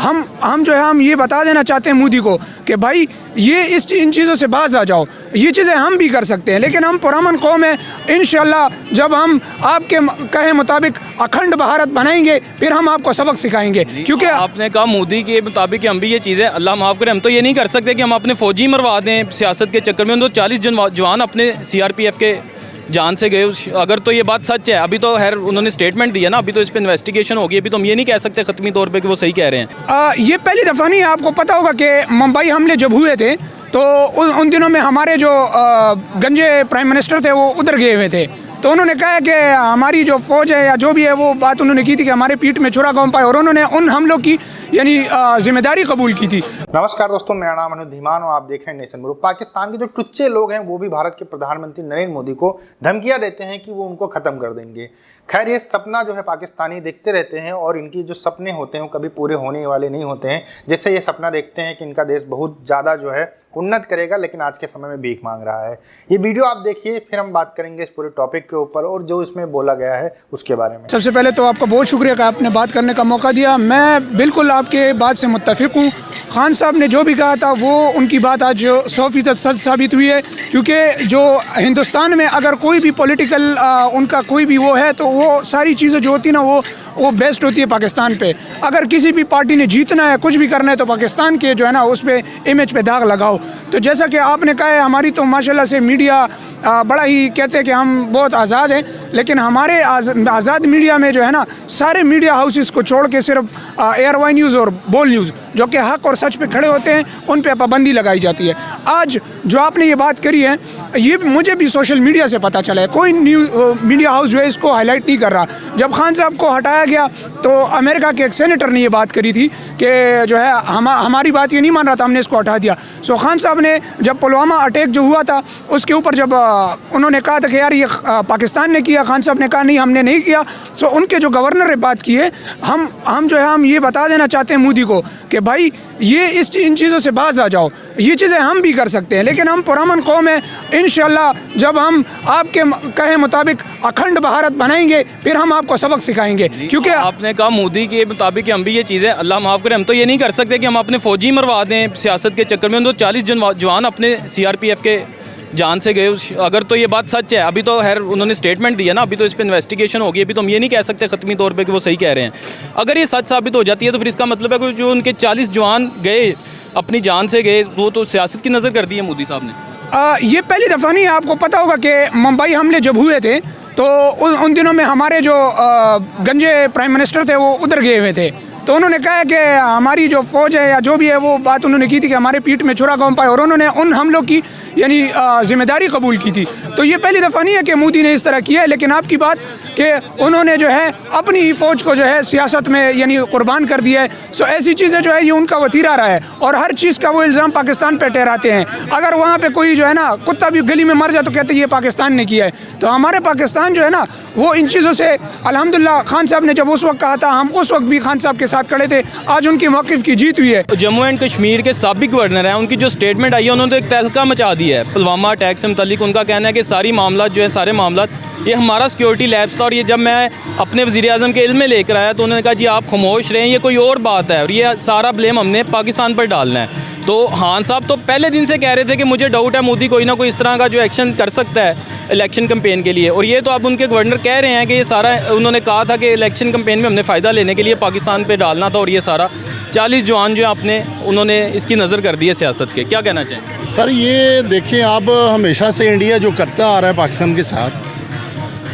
हम जो है हम ये बता देना चाहते हैं मोदी को कि भाई ये इन चीज़ों से बाज आ जाओ, ये चीज़ें हम भी कर सकते हैं। लेकिन हम पुरअमन कौम है, इंशाल्लाह जब हम आपके कहे मुताबिक अखंड भारत बनाएंगे फिर हम आपको सबक सिखाएंगे। क्योंकि आपने कहा मोदी के मुताबिक हम भी ये चीज़ें, अल्लाह माफ़ करे, हम तो ये नहीं कर सकते कि हम अपने फ़ौजी मरवा दें सियासत के चक्कर में। तो 40 जवान अपने CRPF के जान से गए। अगर तो ये बात सच है, अभी तो खैर उन्होंने स्टेटमेंट दिया ना, अभी तो इस पर इन्वेस्टिगेशन होगी, अभी तो हम ये नहीं कह सकते ख़त्मी तौर पे कि वो सही कह रहे हैं। ये पहली दफ़ा नहीं, आपको पता होगा कि मुंबई हमले जब हुए थे तो उन दिनों में हमारे जो गंजे प्राइम मिनिस्टर थे वो उधर गए हुए थे। तो उन्होंने कहा कि हमारी जो फ़ौज है या जो भी है वो बात उन्होंने की थी कि हमारे पीठ में छुरा कौन पाए, और उन्होंने उन हमलों की यानी जिम्मेदारी कबूल की थी। नमस्कार दोस्तों, मेरा नाम अनुज धीमान और आप देख रहे हैं नेशन ग्रुप। पाकिस्तान के जो टुच्चे लोग हैं वो भी भारत के प्रधानमंत्री नरेंद्र मोदी को धमकियां देते हैं कि वो उनको ख़त्म कर देंगे। खैर, ये सपना जो है पाकिस्तानी देखते रहते हैं और इनकी जो सपने होते हैं वो कभी पूरे होने वाले नहीं होते हैं। जैसे ये सपना देखते हैं कि इनका देश बहुत ज़्यादा जो है उन्नत करेगा, लेकिन आज के समय में भीख मांग रहा है। ये वीडियो आप देखिए, फिर हम बात करेंगे इस पूरे टॉपिक के ऊपर और जो इसमें बोला गया है उसके बारे में। सबसे पहले तो आपका बहुत शुक्रिया कि आपने बात करने का मौका दिया। मैं बिल्कुल आपके बात से मुत्तफिक हूँ। खान साहब ने जो भी कहा था वो उनकी बात आज 100% सच साबित हुई है। क्योंकि जो हिंदुस्तान में अगर कोई भी पॉलिटिकल उनका कोई भी वो है तो वो सारी चीज़ें जो होती है ना वो बेस्ट होती है पाकिस्तान पे। अगर किसी भी पार्टी ने जीतना है, कुछ भी करना है, तो पाकिस्तान के जो है ना उस पर इमेज पे दाग लगाओ। तो जैसा कि आपने कहा है, हमारी तो माशाल्लाह से मीडिया बड़ा ही कहते हैं कि हम बहुत आज़ाद हैं, लेकिन हमारे आज़ाद मीडिया में जो है ना सारे मीडिया हाउसेस को छोड़ के सिर्फ ARY न्यूज़ और बोल न्यूज़ जो कि हक और सच पे खड़े होते हैं उन पे पाबंदी लगाई जाती है। आज जो आपने ये बात करी है ये मुझे भी सोशल मीडिया से पता चला है। कोई मीडिया हाउस जो है इसको हाईलाइट नहीं कर रहा। जब खान साहब को हटाया गया तो अमेरिका के एक सेनेटर ने ये बात करी थी कि जो है हमारी बात ये नहीं मान रहा था, हमने इसको हटा दिया। सो खान साहब ने जब पुलवामा अटैक जो हुआ था उसके ऊपर जब उन्होंने कहा था कि यार ये पाकिस्तान ने किया, खान साहब ने कहा नहीं हमने नहीं किया। सो उनके जो गवर्नर ने बात की है, हम जो है हम ये बता देना चाहते हैं मोदी को कि भाई ये इन चीज़ों से बाज आ जाओ, ये चीज़ें हम भी कर सकते हैं। लेकिन हम पुरअमन कौम है, इंशाल्लाह जब हम आपके कहे मुताबिक अखंड भारत बनाएंगे फिर हम आपको सबक सिखाएंगे। क्योंकि आपने कहा मोदी के मुताबिक हम भी ये चीज़ें, अल्लाह माफ़ करे, हम तो ये नहीं कर सकते कि हम अपने फ़ौजी मरवा दें सियासत के चक्कर में। तो 40 जवान अपने CRPF के जान से गए। अगर तो ये बात सच है, अभी तो खैर उन्होंने स्टेटमेंट दिया ना, अभी तो इस पर इन्वेस्टिगेशन होगी, अभी तो हम ये नहीं कह सकते ख़त्मी तौर पे कि वो सही कह रहे हैं। अगर ये सच साबित हो जाती है तो फिर इसका मतलब है कि जो उनके 40 जवान गए अपनी जान से गए वो तो सियासत की नज़र कर दी है मोदी साहब ने। ये पहली दफ़ा नहीं, आपको पता होगा कि मुंबई हमले जब हुए थे तो उन दिनों में हमारे जो गंजे प्राइम मिनिस्टर थे वो उधर गए हुए थे। तो उन्होंने कहा कि हमारी जो फ़ौज है या जो भी है वो बात उन्होंने की थी कि हमारे पीठ में छुरा कौन पाए, और उन्होंने उन हमलों की यानी जिम्मेदारी कबूल की थी। तो ये पहली दफ़ा नहीं है कि मोदी ने इस तरह किया है। लेकिन आपकी बात कि उन्होंने जो है अपनी ही फ़ौज को जो है सियासत में यानी कुर्बान कर दिया है। सो ऐसी चीज़ें जो है ये उनका वतीरा रहा है और हर चीज़ का वो इल्ज़ाम पाकिस्तान पर ठहराते हैं। अगर वहाँ पर कोई जो है ना कुत्ता भी गली में मर जाए तो कहते हैं ये पाकिस्तान ने किया है। तो हमारे पाकिस्तान जो है ना वो इन चीज़ों से अल्हम्दुलिल्लाह, खान साहब ने जब उस वक्त कहा था हम उस वक्त भी खान साहब के साथ खड़े थे। आज उनकी मौक़िफ़ की जीत हुई है। जम्मू एंड कश्मीर के साबिक गवर्नर हैं, उनकी जो स्टेटमेंट आई है उन्होंने तो एक तहलका मचा दिया है पुलवामा अटैक से मुतालिक। उनका कहना है कि सारी मामला जो है सारे मामला ये हमारा सिक्योरिटी लैब्स था, और ये जब मैं अपने वज़ीर-ए-आज़म के इल्म में लेकर आया तो उन्होंने कहा जी आप खामोश रहें, ये कोई और बात है और ये सारा ब्लेम हमने पाकिस्तान पर डालना है। तो खान साहब तो पहले दिन से कह रहे थे कि मुझे डाउट है मोदी कोई ना कोई इस तरह का जो एक्शन कर सकता है इलेक्शन कैंपेन के लिए, और ये तो अब उनके गवर्नर कह रहे हैं कि ये सारा उन्होंने कहा था कि इलेक्शन कैंपेन में हमने फ़ायदा लेने के लिए पाकिस्तान पे डालना था, और ये सारा 40 जवान जो अपने उन्होंने इसकी नज़र कर दी है सियासत के। क्या कहना चाहें सर? ये देखिए, आप हमेशा से इंडिया जो करता आ रहा है पाकिस्तान के साथ,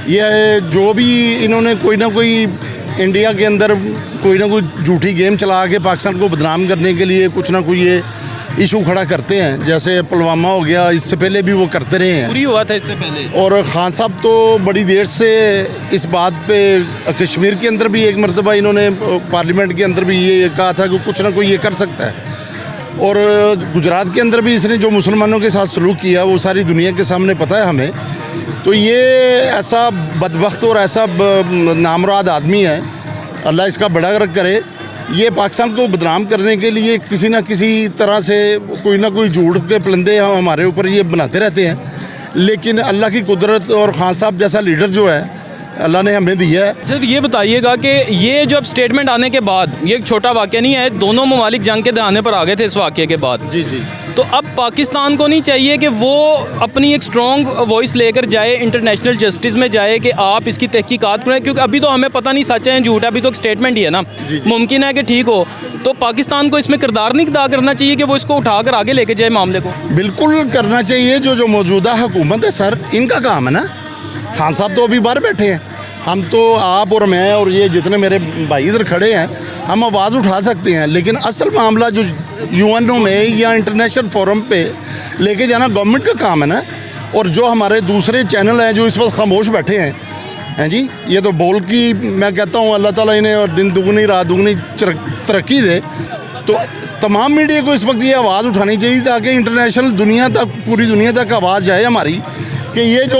ये जो भी इन्होंने कोई ना कोई इंडिया के अंदर कोई ना कोई झूठी गेम चला के पाकिस्तान को बदनाम करने के लिए कुछ ना कोई ये इशू खड़ा करते हैं। जैसे पुलवामा हो गया, इससे पहले भी वो करते रहे हैं, पूरी हुआ था इससे पहले। और खान साहब तो बड़ी देर से इस बात पे, कश्मीर के अंदर भी एक मरतबा इन्होंने पार्लियामेंट के अंदर भी ये कहा था कि कुछ ना कोई ये कर सकता है, और गुजरात के अंदर भी इसने जो मुसलमानों के साथ सलूक किया वो सारी दुनिया के सामने पता है हमें। तो ये ऐसा बदबख्त और ऐसा नामुराद आदमी है, अल्लाह इसका बड़ा करे। ये पाकिस्तान को बदनाम करने के लिए किसी न किसी तरह से कोई ना कोई झूठ के पलंदे हमारे ऊपर ये बनाते रहते हैं। लेकिन अल्लाह की कुदरत और खान साहब जैसा लीडर जो है अल्लाह ने हमें दिया है। सर ये बताइएगा कि ये जो अब स्टेटमेंट आने के बाद, ये एक छोटा वाक़या नहीं है, दोनों ममालिक जंग के दहाने पर आ गए थे इस वाक़े के बाद। जी जी। तो अब पाकिस्तान को नहीं चाहिए कि वो अपनी एक स्ट्रॉन्ग वॉइस लेकर जाए, इंटरनेशनल जस्टिस में जाए कि आप इसकी तहकीकात करें, क्योंकि अभी तो हमें पता नहीं सच है झूठ है, अभी तो एक स्टेटमेंट ही है ना। मुमकिन है कि ठीक हो, तो पाकिस्तान को इसमें किरदार नहीं अदा करना चाहिए कि वो इसको उठाकर आगे लेके जाए मामले को? बिल्कुल करना चाहिए। जो मौजूदा हुकूमत है सर, इनका काम है ना। खान साहब तो अभी बाहर बैठे हैं, हम तो आप और मैं और ये जितने मेरे भाई इधर खड़े हैं, हम आवाज़ उठा सकते हैं, लेकिन असल मामला जो यूएनओ में या इंटरनेशनल फोरम पे लेके जाना गवर्नमेंट का काम है ना। और जो हमारे दूसरे चैनल हैं जो इस वक्त खामोश बैठे हैं जी, ये तो बोल की मैं कहता हूँ अल्लाह ताला इन्हें और दिन दुगनी रात दुगनी तरक्की दे। तो तमाम मीडिया को इस वक्त ये आवाज़ उठानी चाहिए ताकि इंटरनेशनल दुनिया तक, पूरी दुनिया तक आवाज़ जाए हमारी कि ये जो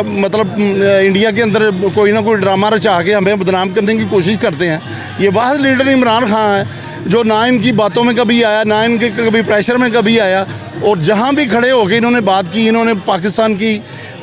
मतलब इंडिया के अंदर कोई ना कोई ड्रामा रचा के हमें बदनाम करने की कोशिश करते हैं। ये वाहिद लीडर इमरान खान है जो ना इनकी बातों में कभी आया, ना इनके कभी प्रेशर में कभी आया, और जहाँ भी खड़े होकर इन्होंने बात की, इन्होंने पाकिस्तान की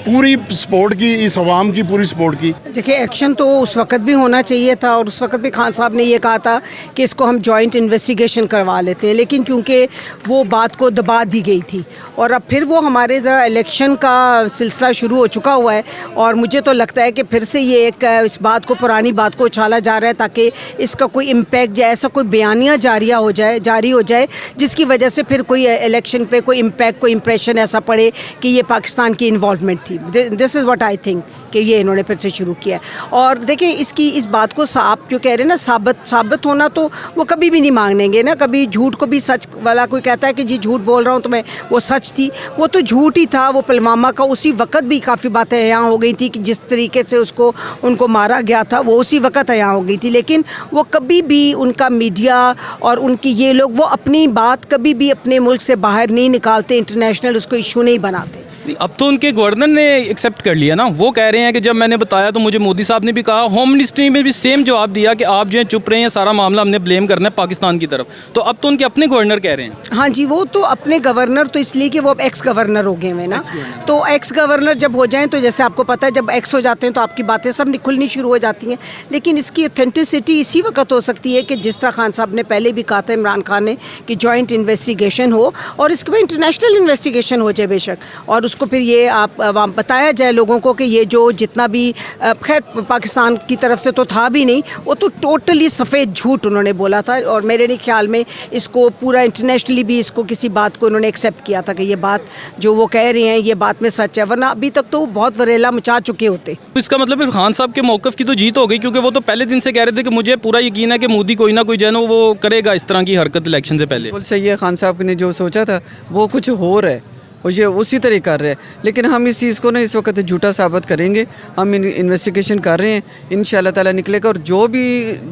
पूरी सपोर्ट की, इस अवाम की पूरी सपोर्ट की। देखिए, एक्शन तो उस वक्त भी होना चाहिए था और उस वक्त भी खान साहब ने ये कहा था कि इसको हम जॉइंट इन्वेस्टिगेशन करवा लेते हैं, लेकिन क्योंकि वो बात को दबा दी गई थी और अब फिर वो हमारे ज़रा इलेक्शन का सिलसिला शुरू हो चुका हुआ है और मुझे तो लगता है कि फिर से ये एक इस बात को, पुरानी बात को उछाला जा रहा है ताकि इसका कोई इम्पैक्ट या ऐसा कोई बयानिया जारी हो जाए जिसकी वजह से फिर कोई इलेक्शन पे कोई इम्पैक्ट, कोई इम्प्रेशन ऐसा पड़े कि ये पाकिस्तान की इन्वॉल्वमेंट थी। This is what I think कि ये इन्होंने फिर से शुरू किया है। और देखिए, इस बात को आप जो कह रहे हैं ना, साबित होना तो वो कभी भी नहीं मांगेंगे ना। कभी झूठ को भी सच वाला कोई कहता है कि जी झूठ बोल रहा हूँ तो मैं, वो सच थी, वो तो झूठ ही था। वो पुलवामा का उसी वक्त भी काफ़ी बातें यहाँ हो गई थी कि जिस तरीके से उनको मारा गया था वो उसी वक्त यहाँ हो गई थी, लेकिन वो कभी भी उनका मीडिया और उनकी ये लोग वो अपनी बात कभी भी अपने मुल्क से बाहर नहीं निकालते, इंटरनेशनल उसको इशू नहीं बनाते। अब तो उनके गवर्नर ने एक्सेप्ट कर लिया ना। वो कह रहे हैं कि जब मैंने बताया तो मुझे मोदी साहब ने भी कहा, होम मिनिस्ट्री में भी सेम जवाब दिया कि आप जो है चुप रहे हैं, सारा मामला हमने ब्लेम करना है पाकिस्तान की तरफ। तो अब तो उनके अपने गवर्नर कह रहे हैं। हाँ जी, वो तो अपने गवर्नर तो इसलिए कि वो अब एक्स गवर्नर हो गए हैं ना। तो एक्स गवर्नर जब हो जाएं तो जैसे आपको पता है जब एक्स हो जाते हैं तो आपकी बातें सब खुलनी शुरू हो जाती हैं, लेकिन इसकी ऑथेंटिसिटी इसी वक्त हो सकती है कि जिस तरह खान साहब ने पहले भी कहा था, इमरान खान ने, कि जॉइंट इन्वेस्टिगेशन हो और इसके बाद इंटरनेशनल इन्वेस्टिगेशन हो जाए बेशक, और उसको फिर ये आप बताया जाए लोगों को कि ये जो जितना भी खैर पाकिस्तान की तरफ से तो था भी नहीं, वो तो टोटली सफ़ेद झूठ उन्होंने बोला था। और मेरे नहीं ख्याल में इसको पूरा इंटरनेशनली भी इसको किसी बात को उन्होंने एक्सेप्ट किया था कि ये बात जो वो कह रहे हैं ये बात में सच है, वरना अभी तक तो बहुत वरेला मचा चुके होते। तो इसका मतलब फिर खान साहब के मौक़िफ़ की तो जीत हो गई, क्योंकि वो तो पहले दिन से कह रहे थे कि मुझे पूरा यकीन है कि मोदी कोई ना कोई जो है ना वो करेगा इस तरह की हरकत इलेक्शन से पहले। सही है, खान साहब ने जो सोचा था वो कुछ हो रहा है, वो ये उसी तरह कर रहे हैं, लेकिन हम इस चीज़ को ना इस वक्त झूठा साबित करेंगे। हम इन्वेस्टिगेशन कर रहे हैं, इंशाल्लाह ताला निकलेगा। और जो भी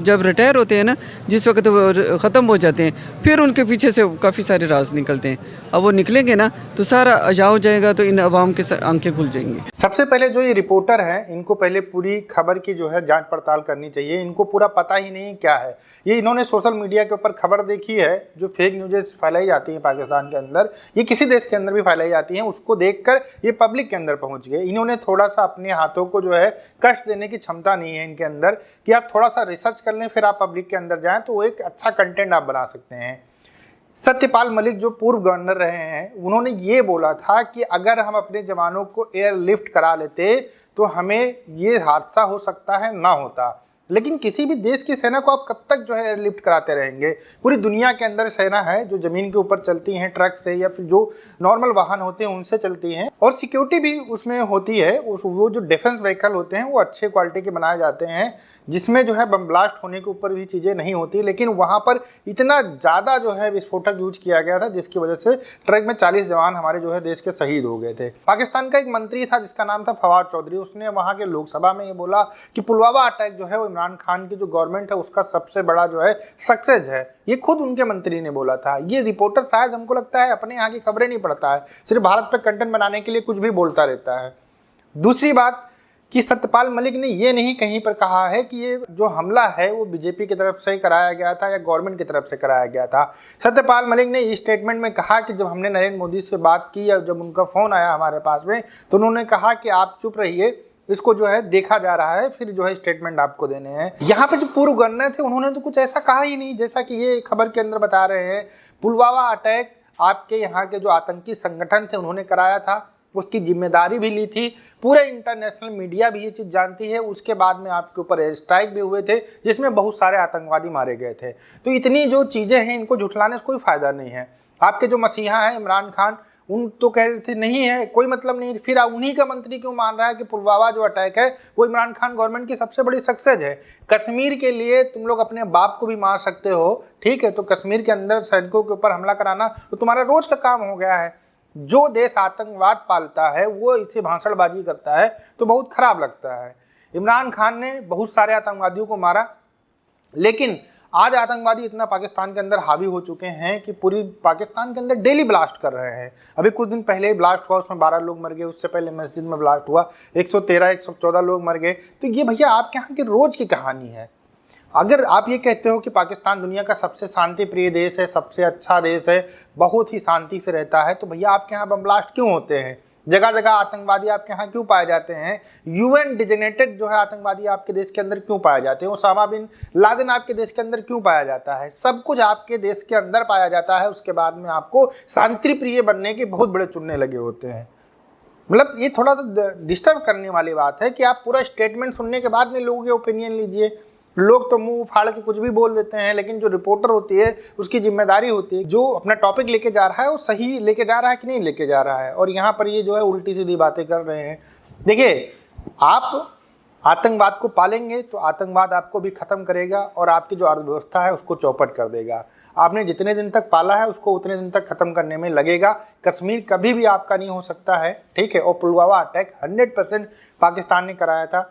जब रिटायर होते हैं ना, जिस वक्त वो ख़त्म हो जाते हैं, फिर उनके पीछे से काफ़ी सारे राज निकलते हैं। अब वो निकलेंगे ना तो सारा अजा हो जाएगा, तो इन अवाम के आंखें खुल जाएंगी। सबसे पहले जो ये रिपोर्टर हैं, इनको पहले पूरी खबर की जो है जांच पड़ताल करनी चाहिए। इनको पूरा पता ही नहीं क्या है। ये इन्होंने सोशल मीडिया के ऊपर खबर देखी है, जो फेक न्यूज़ फैलाई जाती हैं पाकिस्तान के अंदर, ये किसी देश के अंदर भी फैलाई जाती हैं, उसको देखकर ये पब्लिक के अंदर पहुंच गए। इन्होंने थोड़ा सा अपने हाथों को जो है कष्ट देने की क्षमता नहीं है इनके अंदर कि आप थोड़ा सा रिसर्च कर लें फिर आप पब्लिक के अंदर जाएँ, तो वो एक अच्छा कंटेंट आप बना सकते हैं। सत्यपाल मलिक जो पूर्व गवर्नर रहे हैं, उन्होंने ये बोला था कि अगर हम अपने जवानों को एयरलिफ्ट करा लेते तो हमें ये हादसा हो सकता है, ना होता। लेकिन किसी भी देश की सेना को आप कब तक जो है एयरलिफ्ट कराते रहेंगे? पूरी दुनिया के अंदर सेना है जो ज़मीन के ऊपर चलती हैं, ट्रक से या फिर जो नॉर्मल वाहन होते हैं उनसे चलती हैं, और सिक्योरिटी भी उसमें होती है। वो जो डिफेंस व्हीकल होते हैं वो अच्छे क्वालिटी के बनाए जाते हैं, जिसमें जो है बम ब्लास्ट होने के ऊपर भी चीज़ें नहीं होती। लेकिन वहाँ पर इतना ज़्यादा जो है विस्फोटक यूज किया गया था जिसकी वजह से ट्रक में 40 जवान हमारे जो है देश के शहीद हो गए थे। पाकिस्तान का एक मंत्री था जिसका नाम था फवाद चौधरी, उसने वहाँ के लोकसभा में ये बोला कि पुलवामा अटैक जो है वो इमरान खान की जो गवर्नमेंट है उसका सबसे बड़ा जो है सक्सेस है। ये खुद उनके मंत्री ने बोला था। ये रिपोर्टर शायद हमको लगता है अपने यहाँ की खबरें नहीं पढ़ता है, सिर्फ भारत पर कंटेंट बनाने के लिए कुछ भी बोलता रहता है। दूसरी बात कि सत्यपाल मलिक ने ये नहीं कहीं पर कहा है कि ये जो हमला है वो बीजेपी की तरफ से कराया गया था या गवर्नमेंट की तरफ से कराया गया था। सत्यपाल मलिक ने इस स्टेटमेंट में कहा कि जब हमने नरेंद्र मोदी से बात की या जब उनका फ़ोन आया हमारे पास में, तो उन्होंने कहा कि आप चुप रहिए, इसको जो है देखा जा रहा है, फिर जो है स्टेटमेंट आपको देने हैं। यहाँ पे जो पूर्व गवर्नर थे उन्होंने तो कुछ ऐसा कहा ही नहीं, जैसा कि ये खबर के अंदर बता रहे हैं। पुलवामा अटैक आपके यहाँ के जो आतंकी संगठन थे उन्होंने कराया था, उसकी जिम्मेदारी भी ली थी, पूरे इंटरनेशनल मीडिया भी ये चीज़ जानती है। उसके बाद में आपके ऊपर एयर स्ट्राइक भी हुए थे जिसमें बहुत सारे आतंकवादी मारे गए थे। तो इतनी जो चीज़ें हैं इनको झुठलाने से कोई फ़ायदा नहीं है। आपके जो मसीहा हैं इमरान खान, उन तो कह रहे थे नहीं है, कोई मतलब नहीं, फिर उन्हीं का मंत्री क्यों मान रहा है कि पुलवामा जो अटैक है वो इमरान खान गवर्नमेंट की सबसे बड़ी सक्सेस है। कश्मीर के लिए तुम लोग अपने बाप को भी मार सकते हो, ठीक है, तो कश्मीर के अंदर सैनिकों के ऊपर हमला कराना तो तुम्हारा रोज का काम हो गया है। जो देश आतंकवाद पालता है वो इसे भाषणबाजी करता है तो बहुत खराब लगता है। इमरान खान ने बहुत सारे आतंकवादियों को मारा, लेकिन आज आतंकवादी इतना पाकिस्तान के अंदर हावी हो चुके हैं कि पूरी पाकिस्तान के अंदर डेली ब्लास्ट कर रहे हैं। अभी कुछ दिन पहले ही ब्लास्ट हुआ, उसमें 12 लोग मर गए। उससे पहले मस्जिद में ब्लास्ट हुआ, 113-114 लोग मर गए। तो ये भैया आपके यहाँ की रोज की कहानी है। अगर आप ये कहते हो कि पाकिस्तान दुनिया का सबसे शांति प्रिय देश है, सबसे अच्छा देश है, बहुत ही शांति से रहता है, तो भैया आपके यहाँ बम ब्लास्ट क्यों होते हैं? जगह जगह आतंकवादी आपके यहाँ क्यों पाए जाते हैं? यूएन डिजिग्नेटेड जो है आतंकवादी आपके देश के अंदर क्यों पाए जाते हैं? ओसामा बिन लादेन आपके देश के अंदर क्यों पाया जाता है? सब कुछ आपके देश के अंदर पाया जाता है, उसके बाद में आपको शांति प्रिय बनने के बहुत बड़े चुनने लगे होते हैं। मतलब ये थोड़ा सा डिस्टर्ब करने वाली बात है कि आप पूरा स्टेटमेंट सुनने के बाद में लोगों के ओपिनियन लीजिए। लोग तो मुंह फाड़ के कुछ भी बोल देते हैं, लेकिन जो रिपोर्टर होती है उसकी जिम्मेदारी होती है जो अपना टॉपिक लेके जा रहा है वो सही लेके जा रहा है कि नहीं लेके जा रहा है। और यहाँ पर ये जो है उल्टी सीधी बातें कर रहे हैं। देखिए, आप आतंकवाद को पालेंगे तो आतंकवाद आपको भी खत्म करेगा और आपकी जो अर्थव्यवस्था है उसको चौपट कर देगा। आपने जितने दिन तक पाला है उसको उतने दिन तक खत्म करने में लगेगा। कश्मीर कभी भी आपका नहीं हो सकता है, ठीक है। और पुलवामा अटैक 100% पाकिस्तान ने कराया था।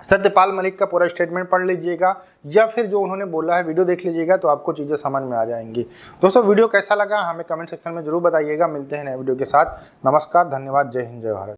सत्यपाल मलिक का पूरा स्टेटमेंट पढ़ लीजिएगा या फिर जो उन्होंने बोला है वीडियो देख लीजिएगा तो आपको चीज़ें समझ में आ जाएंगी। दोस्तों, वीडियो कैसा लगा हमें कमेंट सेक्शन में जरूर बताइएगा। मिलते हैं नए वीडियो के साथ। नमस्कार, धन्यवाद, जय हिंद, जय भारत।